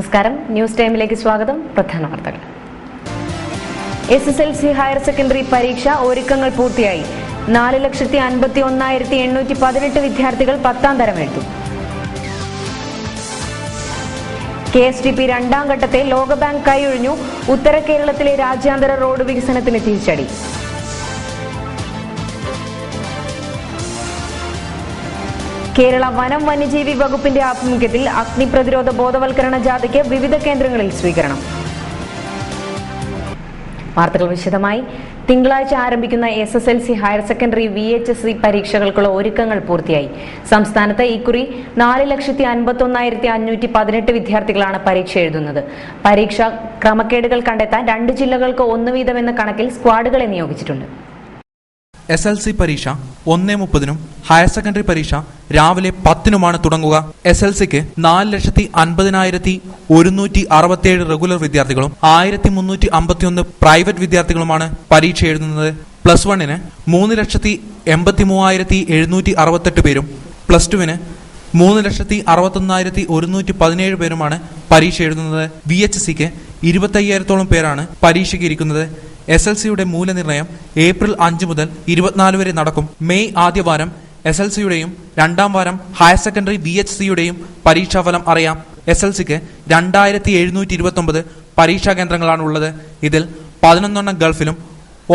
നമസ്കാരം, ന്യൂസ് ടൈമിലേക്ക് സ്വാഗതം. പ്രധാന വാർത്തകൾ. SSLC ഹയർ സെക്കൻഡറി പരീക്ഷ ഒരുക്കങ്ങൾ പൂർത്തിയായി. 4,51,818 വിദ്യാർത്ഥികൾ 10ാം തരം എഴുതും. KSTP രണ്ടാം ഘട്ടത്തെ ലോകബാങ്ക് കൈയൊഴിഞ്ഞു. ഉത്തര കേരളത്തിലെ രാജ്യാന്തര റോഡ് വികസനത്തിന് തിരിച്ചടി. കേരള വനം വന്യജീവി വകുപ്പിന്റെ ആഭിമുഖ്യത്തിൽ അഗ്നി പ്രതിരോധ ബോധവൽക്കരണ ജാഥയ്ക്ക് വിവിധ കേന്ദ്രങ്ങളിൽ സ്വീകരണം. വാർത്തകൾ വിശദമായി. തിങ്കളാഴ്ച ആരംഭിക്കുന്ന SSLC ഹയർ സെക്കൻഡറി VHSC പരീക്ഷകൾക്കുള്ള ഒരുക്കങ്ങൾ പൂർത്തിയായി. സംസ്ഥാനത്ത് ഇക്കുറി 4,51,518 വിദ്യാർത്ഥികളാണ് പരീക്ഷ എഴുതുന്നത്. പരീക്ഷ ക്രമക്കേടുകൾ കണ്ടെത്താൻ 2 ജില്ലകൾക്ക് 1 വീതം എന്ന കണക്കിൽ സ്ക്വാഡുകളെ നിയോഗിച്ചിട്ടുണ്ട്. SLC പരീക്ഷ 1:30 ഹയർ സെക്കൻഡറി പരീക്ഷ രാവിലെ 10 തുടങ്ങുക. SLCക്ക് 4,50,167 റെഗുലർ വിദ്യാർത്ഥികളും 1,351 പ്രൈവറ്റ് വിദ്യാർത്ഥികളുമാണ് പരീക്ഷ എഴുതുന്നത്. പ്ലസ് 1ന് 3,83,768 പേരും പ്ലസ് 2വിന് 3,61,117 പേരുമാണ് പരീക്ഷ എഴുതുന്നത്. VHSCക്ക് 25,000-ഓളം പേരാണ് പരീക്ഷയ്ക്ക് ഇരിക്കുന്നത്. SLCയുടെ മൂല്യനിർണ്ണയം ഏപ്രിൽ 5 മുതൽ 24 വരെ നടക്കും. മെയ് ആദ്യവാരം SLCയുടെയും രണ്ടാം വാരം ഹയർ സെക്കൻഡറി VHSCയുടെയും പരീക്ഷാഫലം അറിയാം. SLCക്ക് 2,729 പരീക്ഷാ കേന്ദ്രങ്ങളാണ് ഉള്ളത്. ഇതിൽ 11 ഗൾഫിലും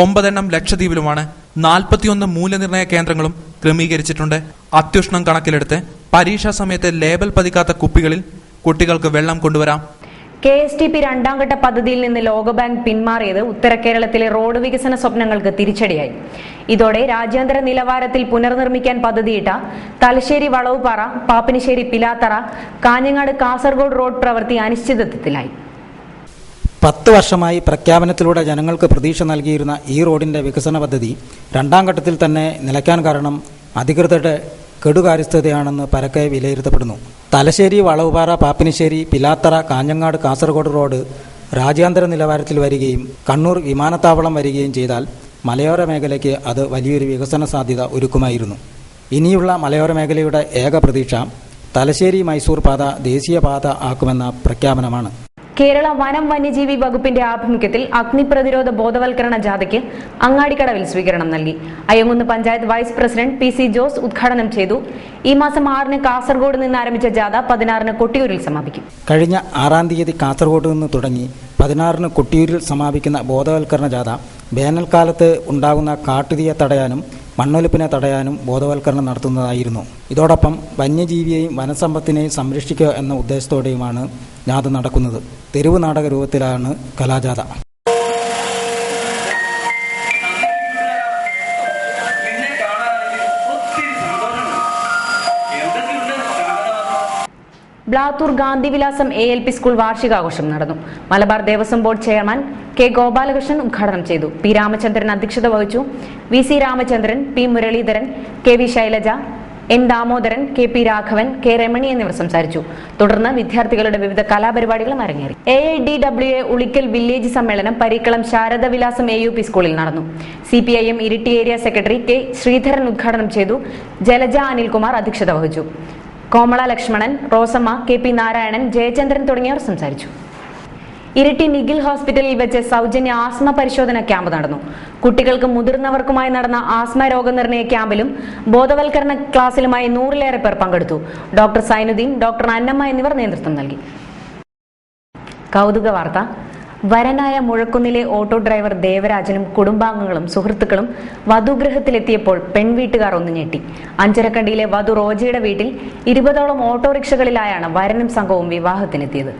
9 ലക്ഷദ്വീപിലുമാണ്. 41 മൂല്യനിർണ്ണയ കേന്ദ്രങ്ങളും ക്രമീകരിച്ചിട്ടുണ്ട്. അത്യുഷ്ണം കണക്കിലെടുത്ത് പരീക്ഷാ സമയത്ത് ലേബൽ പതിക്കാത്ത കുപ്പികളിൽ കുട്ടികൾക്ക് വെള്ളം കൊണ്ടുവരാം. KSTP രണ്ടാം ഘട്ട പദ്ധതിയിൽ നിന്ന് ലോകബാങ്ക് പിന്മാറിയത് ഉത്തര കേരളത്തിലെ റോഡ് വികസന സ്വപ്നങ്ങൾക്ക് തിരിച്ചടിയായി. ഇതോടെ രാജ്യാന്തര നിലവാരത്തിൽ പുനർനിർമ്മിക്കാൻ പദ്ധതിയിട്ട തലശ്ശേരി വളവുപാറ, പാപ്പിനിശ്ശേരി പിലാത്തറ, കാഞ്ഞങ്ങാട് കാസർഗോഡ് റോഡ് പ്രവൃത്തി അനിശ്ചിതത്വത്തിലായി. 10 വർഷമായി പ്രഖ്യാപനത്തിലൂടെ ജനങ്ങൾക്ക് പ്രതീക്ഷ നൽകിയിരുന്ന ഈ റോഡിന്റെ വികസന പദ്ധതി രണ്ടാം ഘട്ടത്തിൽ തന്നെ നിലയ്ക്കാൻ കാരണം അധികൃതരുടെ കെടുകാര്യസ്ഥതയാണെന്ന് പരക്കെ വിലയിരുത്തപ്പെടുന്നു. തലശ്ശേരി വളവുപാറ, പാപ്പിനിശ്ശേരി പിലാത്തറ, കാഞ്ഞങ്ങാട് കാസർഗോഡ് റോഡ് രാജ്യാന്തര നിലവാരത്തിൽ വരികയും കണ്ണൂർ വിമാനത്താവളം വരികയും ചെയ്താൽ മലയോര മേഖലയ്ക്ക് അത് വലിയൊരു വികസന സാധ്യത ഒരുക്കുമായിരുന്നു. ഇനിയുള്ള മലയോര മേഖലയുടെ ഏക പ്രതീക്ഷ തലശ്ശേരി മൈസൂർ പാത ദേശീയപാത ആക്കുമെന്ന പ്രഖ്യാപനമാണ്. കേരള വനം വന്യജീവി വകുപ്പിന്റെ ആഭിമുഖ്യത്തിൽ അഗ്നി പ്രതിരോധ ബോധവൽക്കരണ ജാഥയ്ക്ക് അങ്ങാടിക്കടവിൽ സ്വീകരണം നൽകി. Ayyankunnu panchayat vice president PC Jose ഉദ്ഘാടനം ചെയ്തു. ഈ മാസം 6-ന് കാസർഗോഡ് നിന്ന് ആരംഭിച്ച ജാഥ 16-ന് കൊട്ടിയൂരിൽ സമാപിക്കും. കഴിഞ്ഞ 6-ാം തീയതി കാസർഗോഡ് നിന്ന് തുടങ്ങി 16-ന് കൊട്ടിയൂരിൽ സമാപിക്കുന്ന ബോധവൽക്കരണ ജാഥ വേനൽക്കാലത്ത് ഉണ്ടാകുന്ന കാട്ടുതീയെ തടയാനും മണ്ണൊലിപ്പിനെ തടയാനും ബോധവൽക്കരണം നടത്തുന്നതായിരുന്നു. ഇതോടൊപ്പം വന്യജീവിയെയും വനസമ്പത്തിനെയും സംരക്ഷിക്കുക എന്ന ഉദ്ദേശത്തോടെയുമാണ് ജാഥ നടക്കുന്നത്. തെരുവ് നാടക രൂപത്തിലാണ് കലാജാഥ. ബ്ലാത്തൂർ ഗാന്ധിവിലാസം ALP സ്കൂൾ വാർഷികാഘോഷം നടന്നു. Malabar Devaswom board chairman K Gopalakrishnan ഉദ്ഘാടനം ചെയ്തു. P രാമചന്ദ്രൻ അധ്യക്ഷത വഹിച്ചു. VC Ramachandran, P Muraleedharan, KV Shailaja, N Damodaran, KP Raghavan, K Ramani എന്നിവർ സംസാരിച്ചു. തുടർന്ന് വിദ്യാർത്ഥികളുടെ വിവിധ കലാപരിപാടികളും അരങ്ങേറി. AIDWA ഉളിക്കൽ വില്ലേജ് സമ്മേളനം പരീക്കളം ശാരദവിലാസം AUP സ്കൂളിൽ നടന്നു. CPIM Iritty area secretary K Sreedharan ഉദ്ഘാടനം ചെയ്തു. ജലജ അനിൽകുമാർ അധ്യക്ഷത വഹിച്ചു. കോമള ലക്ഷ്മണൻ, റോസമ്മ, KP നാരായണൻ, ജയചന്ദ്രൻ തുടങ്ങിയവർ സംസാരിച്ചു. ഇരിട്ടി നിഖിൽ ഹോസ്പിറ്റലിൽ വെച്ച് സൗജന്യ ആസ്മ പരിശോധന ക്യാമ്പ് നടന്നു. കുട്ടികൾക്കും മുതിർന്നവർക്കുമായി നടന്ന ആസ്മ രോഗനിർണയ ക്യാമ്പിലും ബോധവൽക്കരണ ക്ലാസ്സിലുമായി 100-ലേറെ പേർ പങ്കെടുത്തു. ഡോക്ടർ സൈനുദ്ദീൻ, ഡോക്ടർ അന്നമ്മ എന്നിവർ നേതൃത്വം നൽകി. കൗതുക വാർത്ത. വരനായ മുഴക്കുന്നിലെ ഓട്ടോ ഡ്രൈവർ ദേവരാജനും കുടുംബാംഗങ്ങളും സുഹൃത്തുക്കളും വധുഗൃഹത്തിലെത്തിയപ്പോൾ പെൺവീട്ടുകാർ ഒന്ന് ഞെട്ടി. അഞ്ചരക്കണ്ടിയിലെ വധു റോജയുടെ വീട്ടിൽ 20ഓളം ഓട്ടോറിക്ഷകളിലായാണ് വരനും സംഘവും വിവാഹത്തിനെത്തിയത്.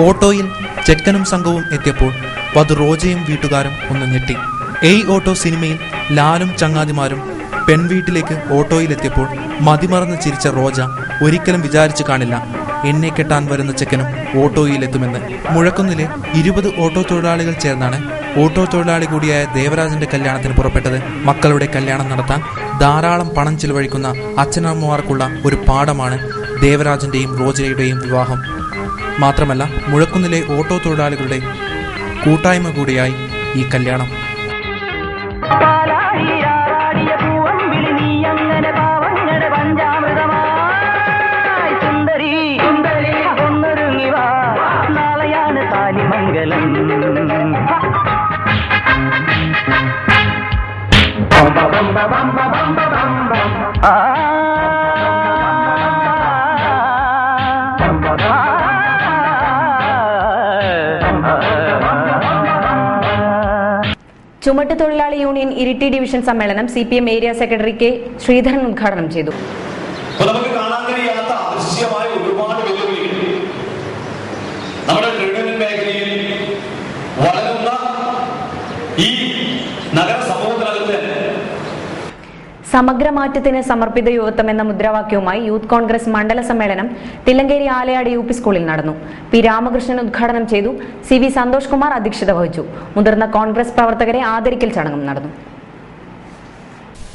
ഓട്ടോയിൽ ചെക്കനും സംഘവും എത്തിയപ്പോൾ വധു റോജയും വീട്ടുകാരും ഒന്ന് ഞെട്ടി. ഓട്ടോ സിനിമയിൽ ലാലും ചങ്ങാതിമാരും പെൺവീട്ടിലേക്ക് ഓട്ടോയിലെത്തിയപ്പോൾ മതിമറന്ന് ചിരിച്ച റോജ ഒരിക്കലും വിചാരിച്ചു കാണില്ല എന്നെ കെട്ടാൻ വരുന്ന ചെക്കനും ഓട്ടോയിലെത്തുമെന്ന്. മുഴക്കുന്നിലെ 20 ഓട്ടോ തൊഴിലാളികൾ ചേർന്നാണ് ഓട്ടോ തൊഴിലാളി കൂടിയായ ദേവരാജന്റെ കല്യാണത്തിന് പുറപ്പെട്ടത്. മക്കളുടെ കല്യാണം നടത്താൻ ധാരാളം പണം ചിലവഴിക്കുന്ന അച്ഛനമ്മമാർക്കുള്ള ഒരു പാഠമാണ് ദേവരാജന്റെയും റോജയുടെയും വിവാഹം. മാത്രമല്ല മുഴക്കുന്നിലെ ഓട്ടോ തൊഴിലാളികളുടെ കൂട്ടായ്മ കൂടിയായി ഈ കല്യാണം. ചുമട്ട് തൊഴിലാളി യൂണിയൻ ഇരിട്ടി ഡിവിഷൻ സമ്മേളനം CPM area secretary K Sreedharan ഉദ്ഘാടനം ചെയ്തു. നമുക്ക് കാണാൻ കഴിയാത്ത അദൃശ്യമായ ഒരുപാട് വെല്ലുവിളികൾ നമ്മുടെ ട്രേഡ് മേഖലയിൽ വളരുന്ന ഈ നഗര സമൂഹത്തിനകത്ത് സമഗ്രമാറ്റത്തിന് സമർപ്പിത യുവത്വം എന്ന മുദ്രാവാക്യവുമായി യൂത്ത് കോൺഗ്രസ് മണ്ഡല സമ്മേളനം തില്ലങ്കേരി ആലയാട് UP സ്കൂളിൽ നടന്നു. P രാമകൃഷ്ണൻ ഉദ്ഘാടനം ചെയ്തു. CV സന്തോഷ് കുമാർ അധ്യക്ഷത വഹിച്ചു. മുതിർന്ന കോൺഗ്രസ് പ്രവർത്തകരെ ആദരിക്കൽ ചടങ്ങും നടന്നു.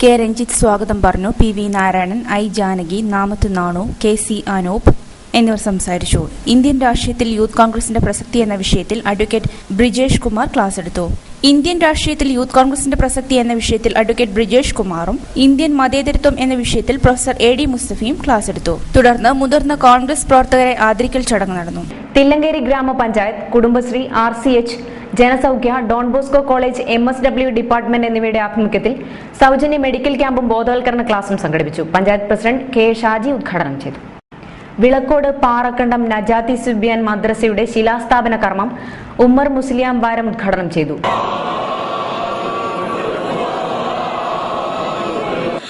K രഞ്ജിത്ത് സ്വാഗതം പറഞ്ഞു. PV Narayanan, I Janaki, Namath Nanu, KC Anoop എന്നിവർ സംസാരിച്ചു. ഇന്ത്യൻ രാഷ്ട്രീയത്തിൽ യൂത്ത് കോൺഗ്രസിന്റെ പ്രസക്തി എന്ന വിഷയത്തിൽ അഡ്വക്കേറ്റ് ബ്രിജേഷ് കുമാർ ക്ലാസ് എടുത്തു. ഇന്ത്യൻ രാഷ്ട്രീയത്തിൽ യൂത്ത് കോൺഗ്രസിന്റെ പ്രസക്തി എന്ന വിഷയത്തിൽ അഡ്വക്കേറ്റ് ബ്രിജേഷ് കുമാറും ഇന്ത്യൻ മതേതരത്വം എന്ന വിഷയത്തിൽ പ്രൊഫസർ AD മുസ്തഫയും ക്ലാസ് എടുത്തു. തുടർന്ന് മുതിർന്ന കോൺഗ്രസ് പ്രവർത്തകരെ ആദരിക്കൽ ചടങ്ങ് നടന്നു. തില്ലങ്കേരി ഗ്രാമപഞ്ചായത്ത്, കുടുംബശ്രീ, RCH, ജനസൗഖ്യ, Don Bosco college, MSW department എന്നിവയുടെ ആഭിമുഖ്യത്തിൽ സൗജന്യ മെഡിക്കൽ ക്യാമ്പും ബോധവൽക്കരണ ക്ലാസും സംഘടിപ്പിച്ചു. പഞ്ചായത്ത് പ്രസിഡന്റ് K ഷാജി ഉദ്ഘാടനം ചെയ്തു. വിളക്കോട് പാറക്കണ്ടം നജാത്തി സുബ്യാൻ മദ്രസയുടെ ശിലാസ്ഥാപന കർമ്മം ഉമ്മർ മുസ്ലിയാം വാരം ഉദ്ഘാടനം ചെയ്തു.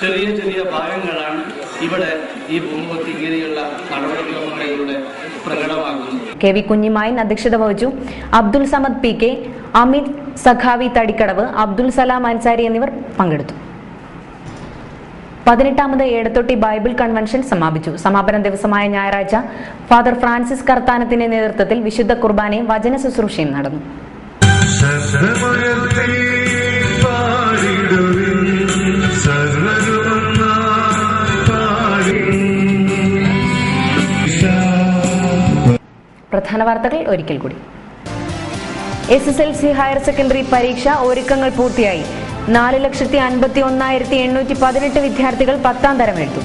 ചെറിയ ചെറിയ ഭാഗങ്ങളാണ് ഇവിടെ ഈ ഭൂമുഖത്ത് ഇങ്ങനെയുള്ള നടപടിക്രമങ്ങളിലൂടെ പ്രകടമാകുന്നത്. KV കുഞ്ഞിമായൻ അധ്യക്ഷത വഹിച്ചു. അബ്ദുൽ സമദ് PK, അമിത് സഖാവി തടിക്കടവ്, അബ്ദുൽ സലാം അൻസാരി എന്നിവർ പങ്കെടുത്തു. 18ാമത് ഏടത്തൊട്ടി ബൈബിൾ കൺവെൻഷൻ സമാപിച്ചു. സമാപന ദിവസമായ ഞായറാഴ്ച ഫാദർ ഫ്രാൻസിസ് കർത്താനത്തിന്റെ നേതൃത്വത്തിൽ വിശുദ്ധ കുർബാനയും വചന ശുശ്രൂഷയും നടന്നു. പ്രധാന വാർത്തകൾ ഒരിക്കൽ കൂടി. SSLC ഹയർ സെക്കൻഡറി പരീക്ഷ ഒരുക്കങ്ങൾ പൂർത്തിയായി. 4,51,818 വിദ്യാർത്ഥികൾ 10ാം തരം എഴുതി.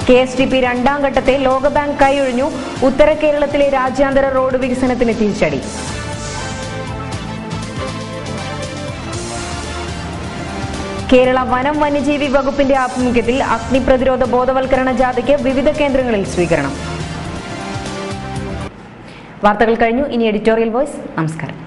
KSDP 2ാം ഘട്ടത്തെ ലോകബാങ്ക് കൈയൊഴിഞ്ഞു. ഉത്തര കേരളത്തിലെ രാജ്യാന്തര റോഡ് വികസനത്തിന് തിരിച്ചടി. കേരള വനം വന്യജീവി വകുപ്പിന്റെ ആഭിമുഖ്യത്തിൽ അഗ്നി പ്രതിരോധ ബോധവൽക്കരണ ജാഥയ്ക്ക് വിവിധ കേന്ദ്രങ്ങളിൽ സ്വീകരണം. വാർത്തകൾ കഴിഞ്ഞു. ഇനി എഡിറ്റോറിയൽ വോയ്സ്. നമസ്കാരം.